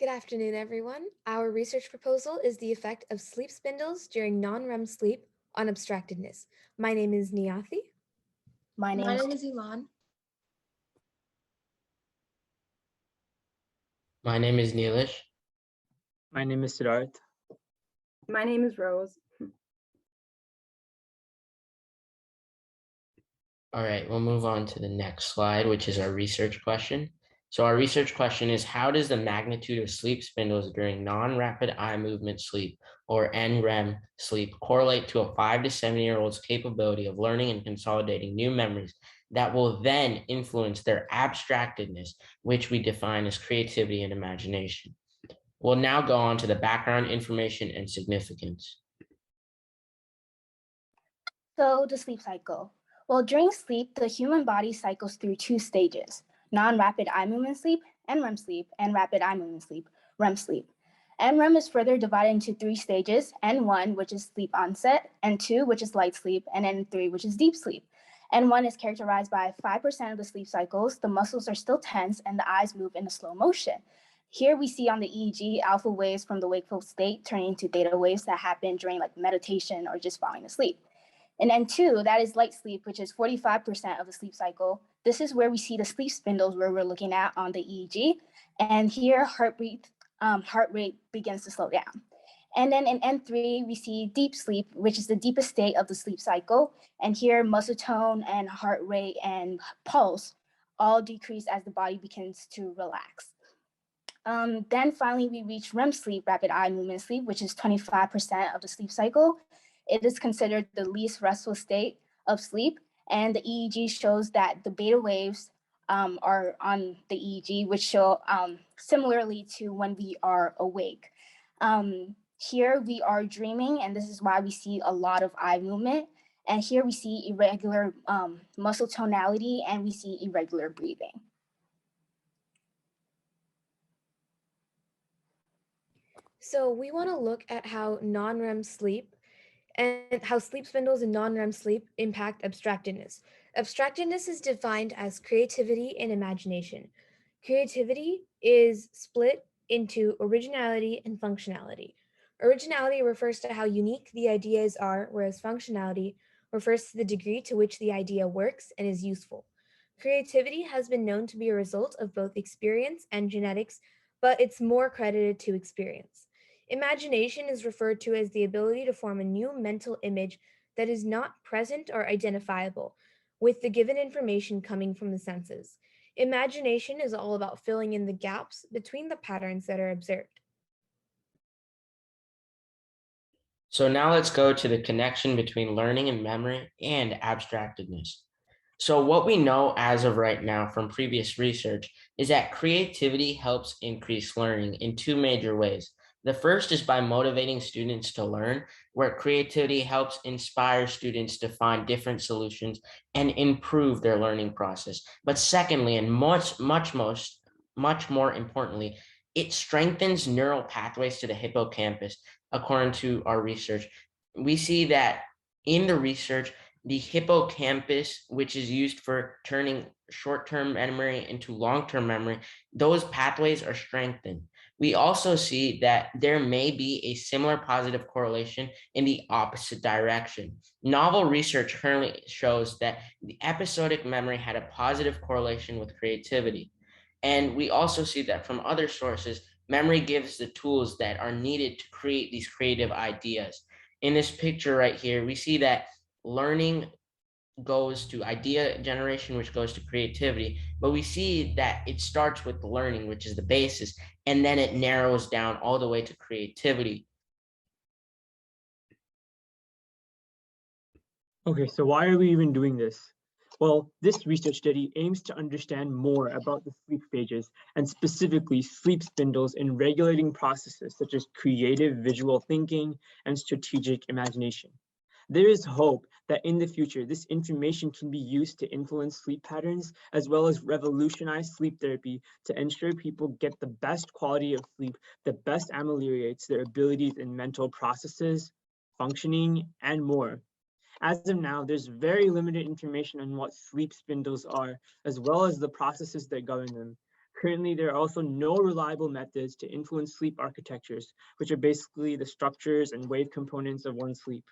Good afternoon, everyone. Our research proposal is the effect of sleep spindles during non-REM sleep on abstractedness. My name is Niyathi. My name is Iman. My name is Neelish. My name is Siddharth. My name is Rose. All right, we'll move on to the next slide, which is our research question. So our research question is, how does the magnitude of sleep spindles during non-rapid eye movement sleep, or NREM sleep, correlate to a 5 to 7-year-old's capability of learning and consolidating new memories that will then influence their abstractedness, which we define as creativity and imagination? We'll now go on to the background information and significance. So the sleep cycle. Well, during sleep, the human body cycles through 2 stages: non-rapid eye movement sleep, NREM sleep, and rapid eye movement sleep, REM sleep. NREM is further divided into 3 stages: N1, which is sleep onset, N2, which is light sleep, and N3, which is deep sleep. N1 is characterized by 5% of the sleep cycles, the muscles are still tense, and the eyes move in a slow motion. Here we see on the EEG alpha waves from the wakeful state turning into theta waves that happen during meditation or just falling asleep. And N2, that is light sleep, which is 45% of the sleep cycle. This is where we see the sleep spindles where we're looking at on the EEG. And here heart rate begins to slow down. And then in N3, we see deep sleep, which is the deepest state of the sleep cycle. And here muscle tone and heart rate and pulse all decrease as the body begins to relax. Then finally, we reach REM sleep, rapid eye movement sleep, which is 25% of the sleep cycle. It is considered the least restful state of sleep. And the EEG shows that the beta waves are on the EEG, which show similarly to when we are awake. Here we are dreaming, and this is why we see a lot of eye movement. And here we see irregular muscle tonality, and we see irregular breathing. So we want to look at how non-REM sleep and how sleep spindles and non-REM sleep impact abstractedness. Abstractedness is defined as creativity and imagination. Creativity is split into originality and functionality. Originality refers to how unique the ideas are, whereas functionality refers to the degree to which the idea works and is useful. Creativity has been known to be a result of both experience and genetics, but it's more credited to experience. Imagination is referred to as the ability to form a new mental image that is not present or identifiable, with the given information coming from the senses. Imagination is all about filling in the gaps between the patterns that are observed. So now let's go to the connection between learning and memory and abstractedness. So what we know as of right now from previous research is that creativity helps increase learning in 2 major ways. The first is by motivating students to learn, where creativity helps inspire students to find different solutions and improve their learning process. But secondly, and much more importantly, it strengthens neural pathways to the hippocampus. According to our research, we see that in the research, the hippocampus, which is used for turning short-term memory into long-term memory, those pathways are strengthened. We also see that there may be a similar positive correlation in the opposite direction. Novel research currently shows that the episodic memory had a positive correlation with creativity. And we also see that from other sources, memory gives the tools that are needed to create these creative ideas. In this picture right here, we see that learning goes to idea generation, which goes to creativity, but we see that it starts with the learning, which is the basis, and then it narrows down all the way to creativity. Okay, so why are we even doing this? Well, this research study aims to understand more about the sleep stages and specifically sleep spindles in regulating processes such as creative visual thinking and strategic imagination. There is hope that in the future, this information can be used to influence sleep patterns as well as revolutionize sleep therapy to ensure people get the best quality of sleep that best ameliorates their abilities in mental processes, functioning, and more. As of now, there's very limited information on what sleep spindles are, as well as the processes that govern them. Currently, there are also no reliable methods to influence sleep architectures, which are basically the structures and wave components of one's sleep.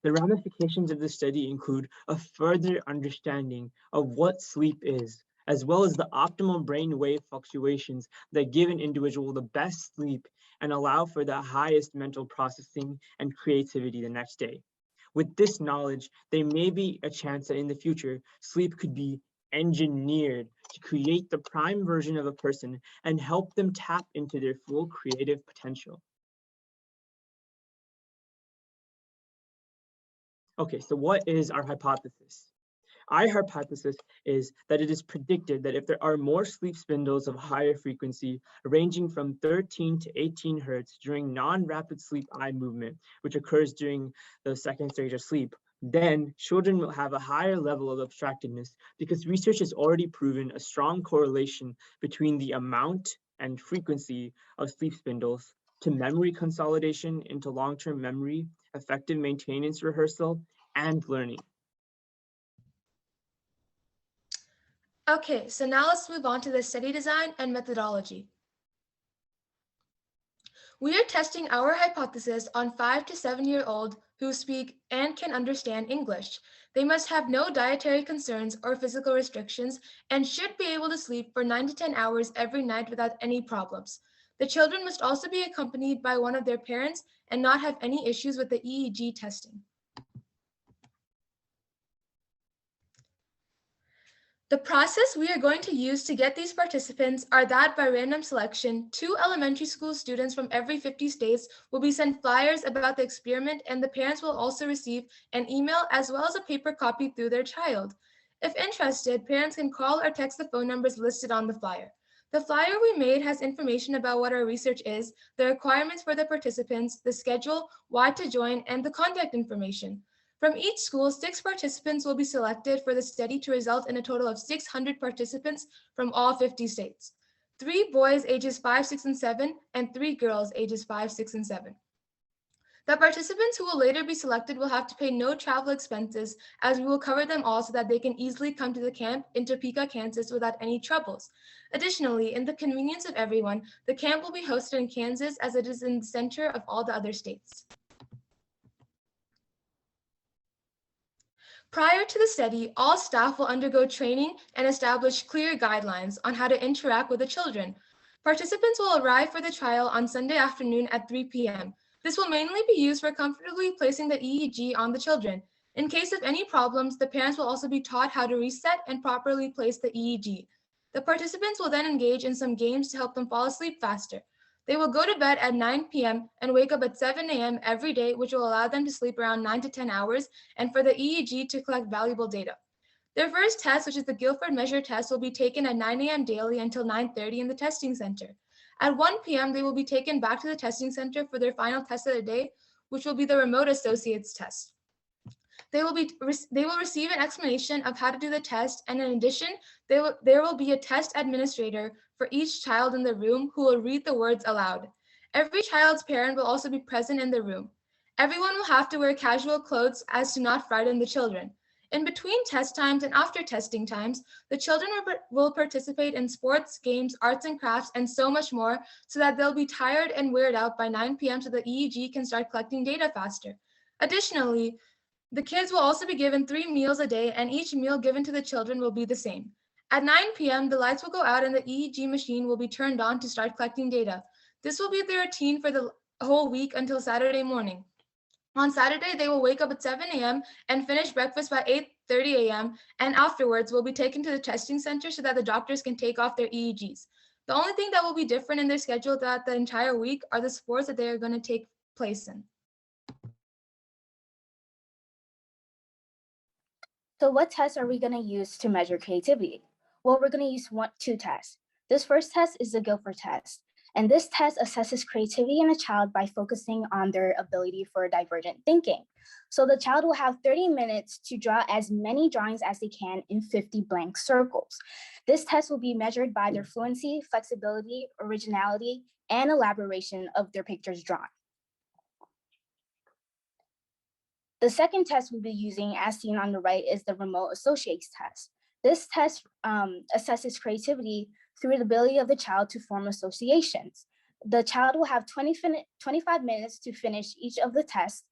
The ramifications of this study include a further understanding of what sleep is, as well as the optimal brain wave fluctuations that give an individual the best sleep and allow for the highest mental processing and creativity the next day. With this knowledge, there may be a chance that in the future, sleep could be engineered to create the prime version of a person and help them tap into their full creative potential. Okay, so what is our hypothesis? Our hypothesis is that it is predicted that if there are more sleep spindles of higher frequency, ranging from 13 to 18 hertz during non-rapid sleep eye movement, which occurs during the second stage of sleep, then children will have a higher level of abstractedness because research has already proven a strong correlation between the amount and frequency of sleep spindles to memory consolidation into long-term memory, effective maintenance rehearsal, and learning. Okay, so now let's move on to the study design and methodology. We are testing our hypothesis on 5 to 7-year-olds who speak and can understand English. They must have no dietary concerns or physical restrictions and should be able to sleep for 9 to 10 hours every night without any problems. The children must also be accompanied by one of their parents and not have any issues with the EEG testing. The process we are going to use to get these participants are that by random selection, 2 elementary school students from every 50 states will be sent flyers about the experiment, and the parents will also receive an email as well as a paper copy through their child. If interested, parents can call or text the phone numbers listed on the flyer. The flyer we made has information about what our research is, the requirements for the participants, the schedule, why to join, and the contact information. From each school, 6 participants will be selected for the study to result in a total of 600 participants from all 50 states. 3 boys ages 5, 6, and 7, and 3 girls ages 5, 6, and 7. The participants who will later be selected will have to pay no travel expenses, as we will cover them all so that they can easily come to the camp in Topeka, Kansas without any troubles. Additionally, in the convenience of everyone, the camp will be hosted in Kansas as it is in the center of all the other states. Prior to the study, all staff will undergo training and establish clear guidelines on how to interact with the children. Participants will arrive for the trial on Sunday afternoon at 3 p.m. This will mainly be used for comfortably placing the EEG on the children. In case of any problems, the parents will also be taught how to reset and properly place the EEG. The participants will then engage in some games to help them fall asleep faster. They will go to bed at 9 p.m. and wake up at 7 a.m. every day, which will allow them to sleep around 9 to 10 hours and for the EEG to collect valuable data. Their first test, which is the Guilford Measure test, will be taken at 9 a.m. daily until 9:30 in the testing center. At 1 p.m., they will be taken back to the testing center for their final test of the day, which will be the Remote Associates test. They will receive an explanation of how to do the test, and in addition, there will be a test administrator for each child in the room who will read the words aloud. Every child's parent will also be present in the room. Everyone will have to wear casual clothes as to not frighten the children. In between test times and after testing times, the children will participate in sports, games, arts and crafts, and so much more so that they'll be tired and wearied out by 9 p.m. so the EEG can start collecting data faster. Additionally, the kids will also be given 3 meals a day, and each meal given to the children will be the same. At 9 p.m., the lights will go out and the EEG machine will be turned on to start collecting data. This will be the routine for the whole week until Saturday morning. On Saturday, they will wake up at 7 a.m. and finish breakfast by 8:30 a.m. and afterwards will be taken to the testing center so that the doctors can take off their EEGs. The only thing that will be different in their schedule throughout the entire week are the sports that they are going to take place in. So what tests are we going to use to measure creativity? Well, we're going to use two tests. This first test is the Guilford test. And this test assesses creativity in a child by focusing on their ability for divergent thinking. So the child will have 30 minutes to draw as many drawings as they can in 50 blank circles. This test will be measured by their fluency, flexibility, originality, and elaboration of their pictures drawn. The second test we'll be using, as seen on the right, is the Remote Associates test. This test assesses creativity through the ability of the child to form associations. The child will have 25 minutes to finish each of the tests.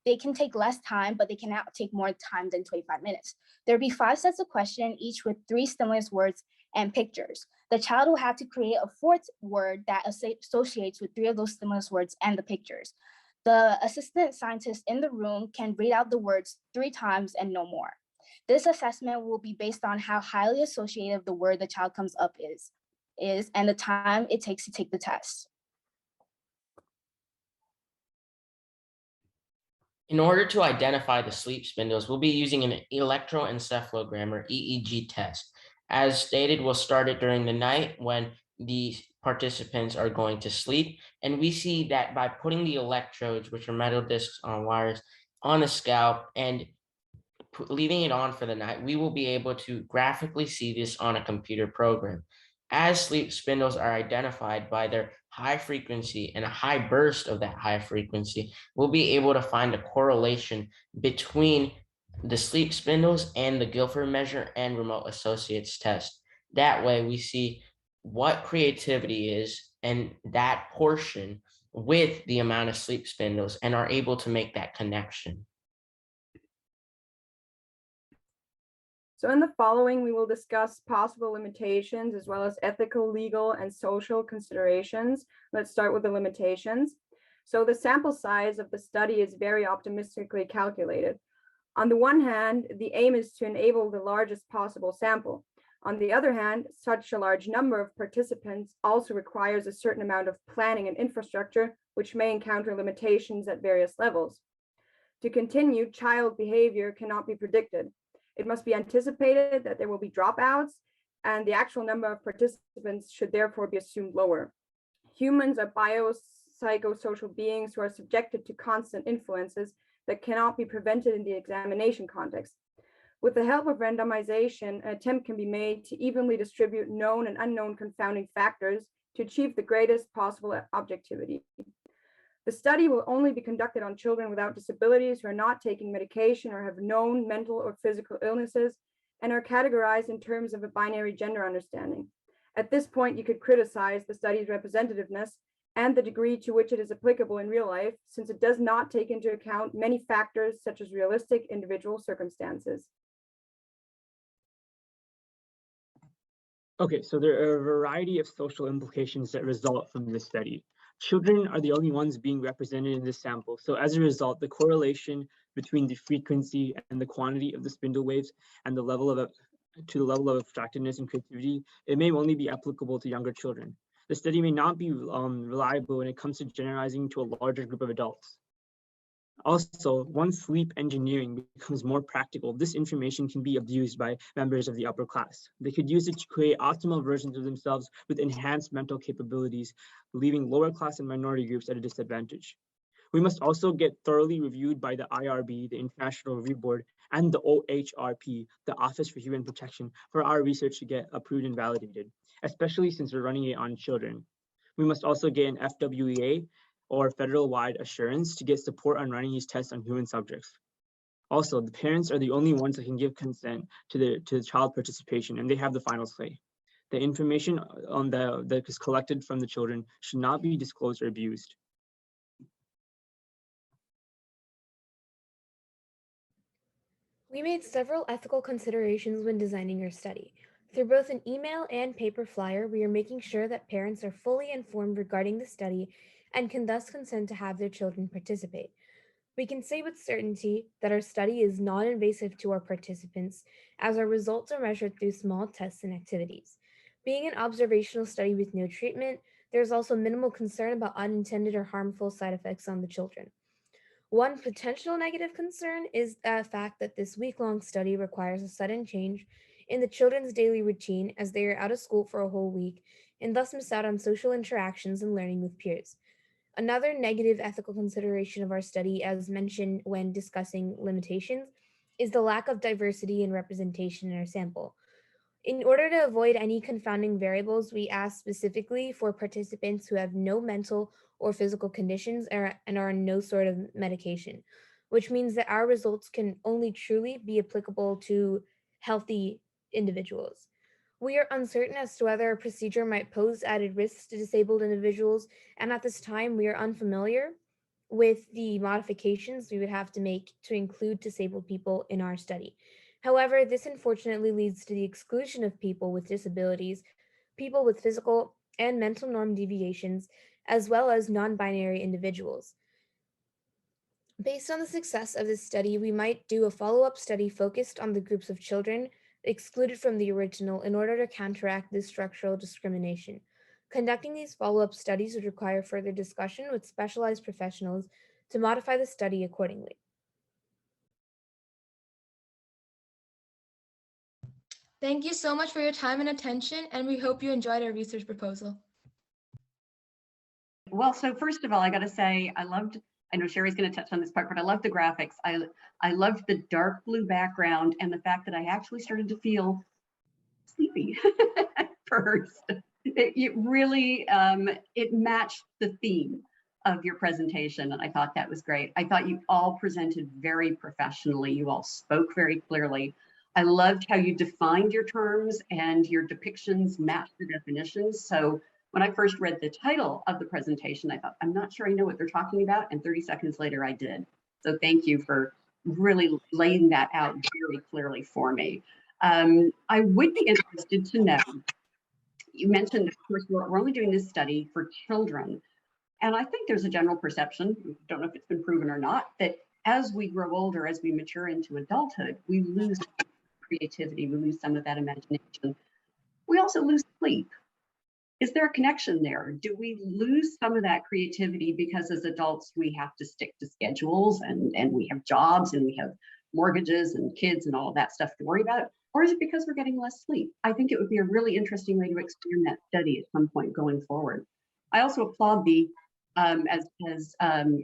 They can take less time, but they cannot take more time than 25 minutes. There'll be 5 sets of questions, each with 3 stimulus words and pictures. The child will have to create a 4th word that associates with 3 of those stimulus words and the pictures. The assistant scientist in the room can read out the words 3 times and no more. This assessment will be based on how highly associative the word the child comes up is and the time it takes to take the test. In order to identify the sleep spindles, we'll be using an electroencephalogram or EEG test. As stated, we'll start it during the night when the participants are going to sleep. And we see that by putting the electrodes, which are metal discs on wires, on the scalp and leaving it on for the night, we will be able to graphically see this on a computer program. As sleep spindles are identified by their high frequency and a high burst of that high frequency, we'll be able to find a correlation between the sleep spindles and the Guilford measure and remote associates test. That way we see what creativity is and that portion with the amount of sleep spindles and are able to make that connection. So in the following, we will discuss possible limitations as well as ethical, legal, and social considerations. Let's start with the limitations. So the sample size of the study is very optimistically calculated. On the one hand, the aim is to enable the largest possible sample. On the other hand, such a large number of participants also requires a certain amount of planning and infrastructure, which may encounter limitations at various levels. To continue, child behavior cannot be predicted. It must be anticipated that there will be dropouts, and the actual number of participants should therefore be assumed lower. Humans are biopsychosocial beings who are subjected to constant influences that cannot be prevented in the examination context. With the help of randomization, an attempt can be made to evenly distribute known and unknown confounding factors to achieve the greatest possible objectivity. The study will only be conducted on children without disabilities who are not taking medication or have known mental or physical illnesses and are categorized in terms of a binary gender understanding. At this point, you could criticize the study's representativeness and the degree to which it is applicable in real life, since it does not take into account many factors such as realistic individual circumstances. Okay, so there are a variety of social implications that result from this study. Children are the only ones being represented in this sample. So as a result, the correlation between the frequency and the quantity of the spindle waves and the level of abstractedness and creativity, it may only be applicable to younger children. The study may not be reliable when it comes to generalizing to a larger group of adults. Also, once sleep engineering becomes more practical, this information can be abused by members of the upper class. They could use it to create optimal versions of themselves with enhanced mental capabilities, leaving lower class and minority groups at a disadvantage. We must also get thoroughly reviewed by the IRB, the International Review Board, and the OHRP, the Office for Human Protection, for our research to get approved and validated, especially since we're running it on children. We must also get an FWEA, or federal-wide assurance, to get support on running these tests on human subjects. Also, the parents are the only ones that can give consent to the child participation, and they have the final say. The information that is collected from the children should not be disclosed or abused. We made several ethical considerations when designing our study. Through both an email and paper flyer, we are making sure that parents are fully informed regarding the study and can thus consent to have their children participate. We can say with certainty that our study is non invasive to our participants, as our results are measured through small tests and activities. Being an observational study with no treatment, there is also minimal concern about unintended or harmful side effects on the children. One potential negative concern is the fact that this week long study requires a sudden change in the children's daily routine as they are out of school for a whole week and thus miss out on social interactions and learning with peers. Another negative ethical consideration of our study, as mentioned when discussing limitations, is the lack of diversity and representation in our sample. In order to avoid any confounding variables, we asked specifically for participants who have no mental or physical conditions and are on no sort of medication, which means that our results can only truly be applicable to healthy individuals. We are uncertain as to whether a procedure might pose added risks to disabled individuals, and at this time, we are unfamiliar with the modifications we would have to make to include disabled people in our study. However, this unfortunately leads to the exclusion of people with disabilities, people with physical and mental norm deviations, as well as non binary individuals. Based on the success of this study, we might do a follow up study focused on the groups of children excluded from the original in order to counteract this structural discrimination. Conducting these follow up studies would require further discussion with specialized professionals to modify the study accordingly. Thank you so much for your time and attention, and we hope you enjoyed our research proposal. Well, so first of all, I got to say, I know Sherry's going to touch on this part, but I love the graphics. I loved the dark blue background and the fact that I actually started to feel sleepy at first. It really, it matched the theme of your presentation, and I thought that was great. I thought you all presented very professionally. You all spoke very clearly. I loved how you defined your terms and your depictions matched the definitions. So when I first read the title of the presentation, I thought, I'm not sure I know what they're talking about. And 30 seconds later, I did. So thank you for really laying that out very clearly for me. I would be interested to know, you mentioned, of course, we're only doing this study for children. And I think there's a general perception, don't know if it's been proven or not, that as we grow older, as we mature into adulthood, we lose creativity, we lose some of that imagination. We also lose sleep. Is there a connection there? Do we lose some of that creativity because as adults we have to stick to schedules and we have jobs and we have mortgages and kids and all of that stuff to worry about? Or is it because we're getting less sleep? I think it would be a really interesting way to expand that study at some point going forward. I also applaud the, as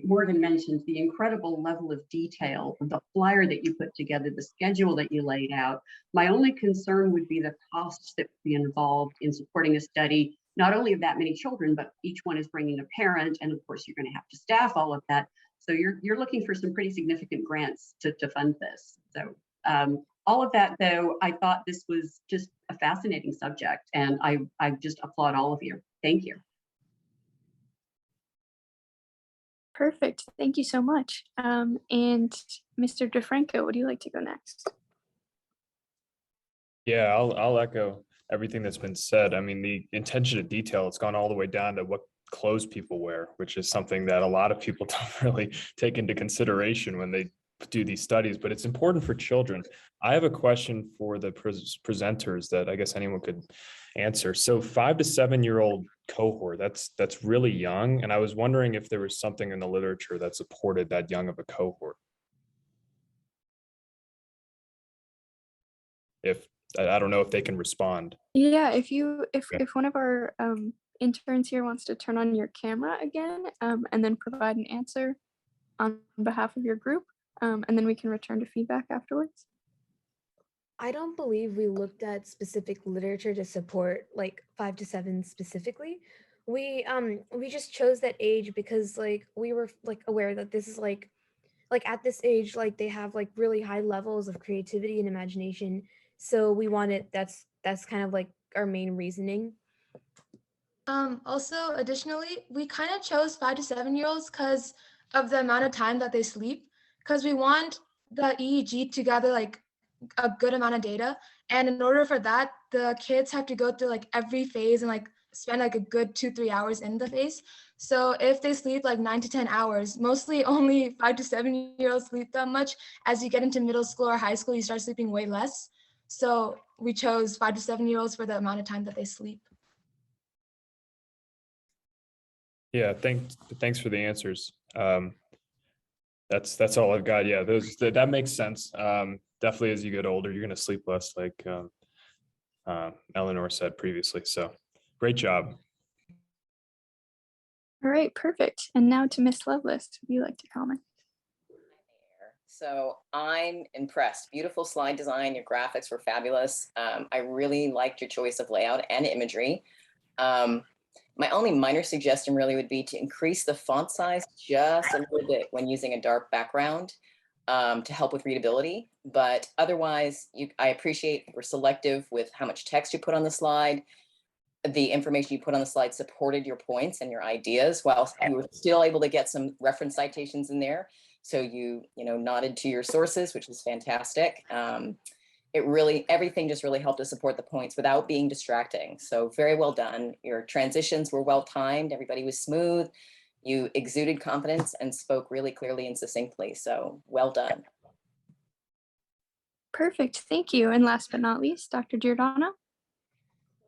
Morgan mentioned, the incredible level of detail, the flyer that you put together, the schedule that you laid out. My only concern would be the costs that would be involved in supporting a study, not only of that many children, but each one is bringing a parent, and of course you're going to have to staff all of that. So you're looking for some pretty significant grants to fund this. So all of that, though, I thought this was just a fascinating subject, and I just applaud all of you. Thank you. Perfect. Thank you so much. And Mr. DeFranco, would you like to go next? Yeah, I'll echo everything that's been said. I mean, the attention to detail, it's gone all the way down to what clothes people wear, which is something that a lot of people don't really take into consideration when they do these studies, but it's important for children. I have a question for the presenters that I guess anyone could answer. So 5 to 7 year old cohort, that's really young. And I was wondering if there was something in the literature that supported that young of a cohort. If I don't know if they can respond. Yeah, if one of our interns here wants to turn on your camera again, and then provide an answer on behalf of your group, and then we can return to feedback afterwards. I don't believe we looked at specific literature to support like 5 to 7 specifically. We just chose that age because like we were like aware that this is like at this age like they have like really high levels of creativity and imagination. So we wanted that's kind of like our main reasoning. Also, additionally, we kind of chose 5 to 7-year-olds because of the amount of time that they sleep, because we want the EEG to gather like a good amount of data. And in order for that, the kids have to go through like every phase and like spend like a good 2-3 hours in the phase. So if they sleep like 9 to 10 hours, mostly only 5 to 7-year-olds sleep that much. As you get into middle school or high school, you start sleeping way less. So we chose 5 to 7-year-olds for the amount of time that they sleep. Yeah, thanks for the answers. That's all I've got. Yeah, that makes sense. Definitely as you get older, you're going to sleep less, like Eleanor said previously. So great job. All right, perfect. And now to Miss Lovelace, would you like to comment? So I'm impressed. Beautiful slide design. Your graphics were fabulous. I really liked your choice of layout and imagery. My only minor suggestion really would be to increase the font size just a little bit when using a dark background. to help with readability. But otherwise, I appreciate we're selective with how much text you put on the slide. The information you put on the slide supported your points and your ideas, while you were still able to get some reference citations in there. So you nodded to your sources, which was fantastic. Everything just really helped to support the points without being distracting. So very well done. Your transitions were well timed. Everybody was smooth. You exuded confidence and spoke really clearly and succinctly. So well done. Perfect. Thank you. And last but not least, Dr. Giordano.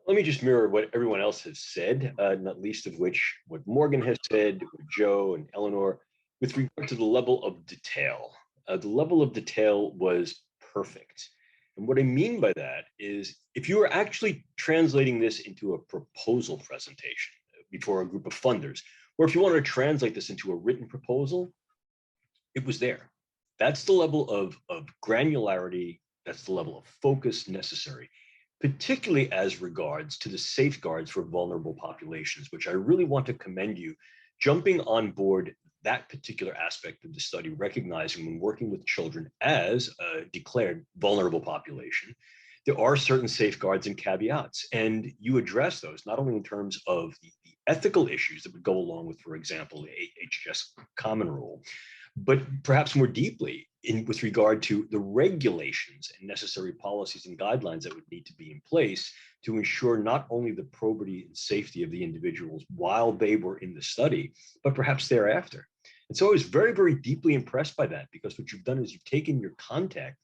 Let me just mirror what everyone else has said, not least of which what Morgan has said, what Joe and Eleanor, with regard to the level of detail. The level of detail was perfect. And what I mean by that is if you are actually translating this into a proposal presentation before a group of funders, or if you want to translate this into a written proposal, it was there. That's the level of granularity, that's the level of focus necessary, particularly as regards to the safeguards for vulnerable populations, which I really want to commend you jumping on board that particular aspect of the study, recognizing when working with children as a declared vulnerable population, there are certain safeguards and caveats, and you address those not only in terms of the ethical issues that would go along with, for example, the HHS common rule, but perhaps more deeply with regard to the regulations and necessary policies and guidelines that would need to be in place to ensure not only the probity and safety of the individuals while they were in the study, but perhaps thereafter. And so I was very, very deeply impressed by that, because what you've done is you've taken your content,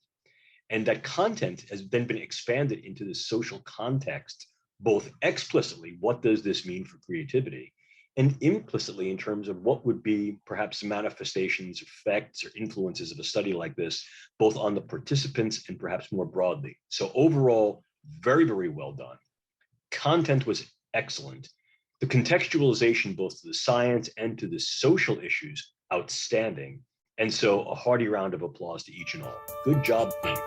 and that content has then been expanded into the social context, both explicitly, what does this mean for creativity, and implicitly in terms of what would be perhaps manifestations, effects, or influences of a study like this, both on the participants and perhaps more broadly. So overall, very, very well done. Content was excellent. The contextualization, both to the science and to the social issues, outstanding. And so a hearty round of applause to each and all. Good job, team.